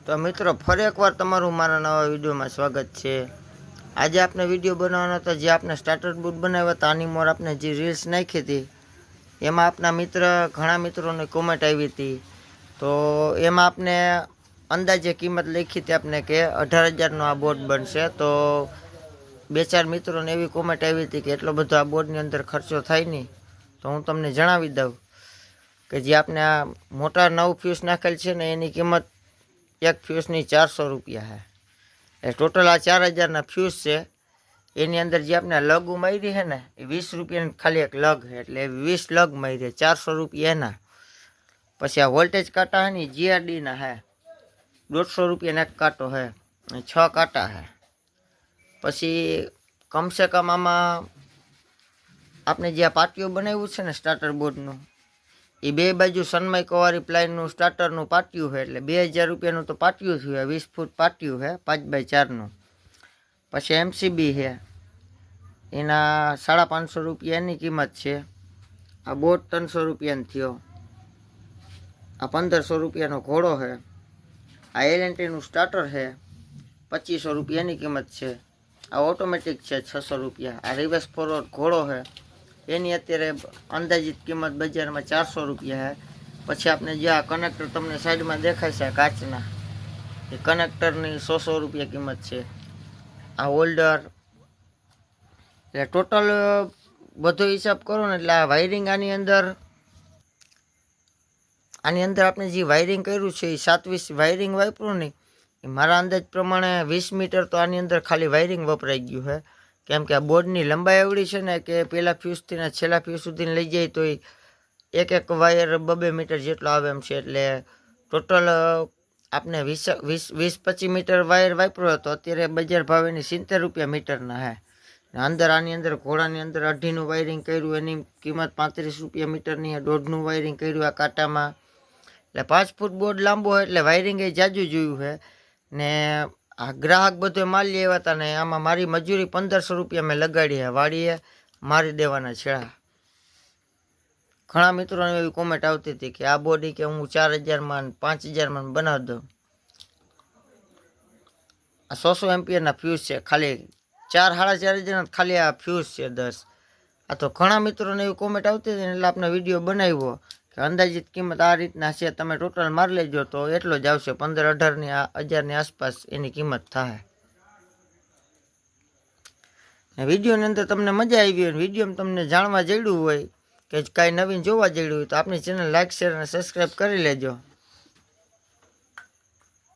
તો મિત્રો ફરી એકવાર તમારું મારા નવા વિડીયોમાં સ્વાગત છે। આજે આપણે વિડીયો બનાવવાનો હતો જે આપણે સ્ટાર્ટર બૂટ બનાવ્યા હતા આની મોર આપણે જે રીલ્સ નાખી હતી એમાં આપણા ઘણા મિત્રોની કોમેન્ટ આવી હતી। તો એમાં આપણે અંદાજે કિંમત લખી હતી આપણે કે 18,000નો આ બોટ બનશે। તો બે ચાર મિત્રોને એવી કોમેન્ટ આવી હતી કે એટલો બધો આ બોટની અંદર ખર્ચો થાય નહીં। તો હું તમને જણાવી દઉં કે જે આપણે આ મોટા 9 ફ્યુઝ નાખેલ છે ને એની કિંમત એક ફ્યુઝની 400 રૂપિયા છે। એ ટોટલ આ 4,000ના ફ્યુઝ છે। એની અંદર જે આપણે લગ મારી છે ને એ 20 રૂપિયાની ખાલી એક લગ છે, એટલે 20 લગ મારી 400 રૂપિયા એના। પછી આ વોલ્ટેજ કાંટા છે ને જીઆરડીના છે, 150 રૂપિયાનો એક કાંટો છે, 6 કાંટા છે। પછી કમસે કમ આમાં આપણે જે આ પાટિયું બનાવ્યું છે ને સ્ટાર્ટર બોર્ડનું એ બે બાજુ સનમાઇકાવાળી પ્લાયનું સ્ટાર્ટરનું પાટિયું છે, એટલે 2,000 રૂપિયાનું તો પાટિયું થયું। 20 ફૂટ પાટિયું છે 5x4નું। પછી એમસીબી છે એના 550 રૂપિયા એની કિંમત છે। આ બોટ 300 રૂપિયાનો થયો। આ 1500 રૂપિયાનો ઘોડો છે। આ એલએનટીનું સ્ટાર્ટર છે 2500 રૂપિયા એની કિંમત છે। આ ઓટોમેટિક છે 600 રૂપિયા। આ રિવર્સ ફોરવર્ડ ઘોડો છે એની અત્યારે અંદાજિત કિંમત બજારમાં 400 રૂપિયા છે। પછી આપણે જે આ કનેક્ટર તમને સાઈડમાં દેખાય છે કાચના એ કનેક્ટરની 100 રૂપિયા કિંમત છે। આ હોલ્ડર એટલે ટોટલ બધો હિસાબ કરો ને એટલે આ વાયરિંગ આની અંદર આપણે જે વાયરિંગ કર્યું છે એ 27 વાયરિંગ વાપરું નહીં એ મારા અંદાજ પ્રમાણે 20 મીટર તો આની અંદર ખાલી વાયરિંગ વપરાઈ ગયું છે। કેમ કે આ બોર્ડની લંબાઈ એવડી છે ને કે પહેલા ફ્યુઝથી ને છેલ્લા ફ્યુઝ સુધી લઈ જાય તો એક વાયર 2 મીટર જેટલો આવે એમ છે। એટલે ટોટલ આપણે 20-25 મીટર વાયર વાપર્યો હતો, અત્યારે બજાર ભાવ એની 70 રૂપિયા મીટરના છે। અંદર આની અંદર ઘોડાની અંદર 2.5નું વાયરિંગ કર્યું એની કિંમત 35 રૂપિયા મીટરની છે। 1.5નું વાયરિંગ કર્યું આ કાંટામાં, એટલે 5 ફૂટ બોર્ડ લાંબો હોય એટલે વાયરિંગ એ જાજુ જોયું છે। ને આ ગ્રાહક બધો માલ લેવા હતા ને આમાં મારી મજૂરી 1500 રૂપિયા મેં લગાડી છે, વાડીએ મારી દેવાના છેડા। ઘણા મિત્રોને એવી કોમેન્ટ આવતી હતી કે આ બોડી કે હું 4,000માં 5,000માં બનાવી દઉં। આ 100 એમ્પિયરના ફ્યુઝ છે, ખાલી 4-4,500 ખાલી આ ફ્યુઝ છે 10। આ તો ઘણા મિત્રોને એવી કોમેન્ટ આવતી હતી એટલે આપણે વિડીયો બનાવ્યો કે અંદાજિત કિંમત આ રીતના છે, તમે ટોટલ મારી લેજો તો એટલો જ આવશે, 15-18,000ની આસપાસ એની કિંમત થાય। વિડીયોની અંદર તમને મજા આવી હોય, વિડીયોમાં તમને જાણવા જડ્યું હોય કે કાંઈ નવીન જોવા જડ્યું હોય તો આપણી ચેનલ લાઇક, શેર અને સબસ્ક્રાઈબ કરી લેજો।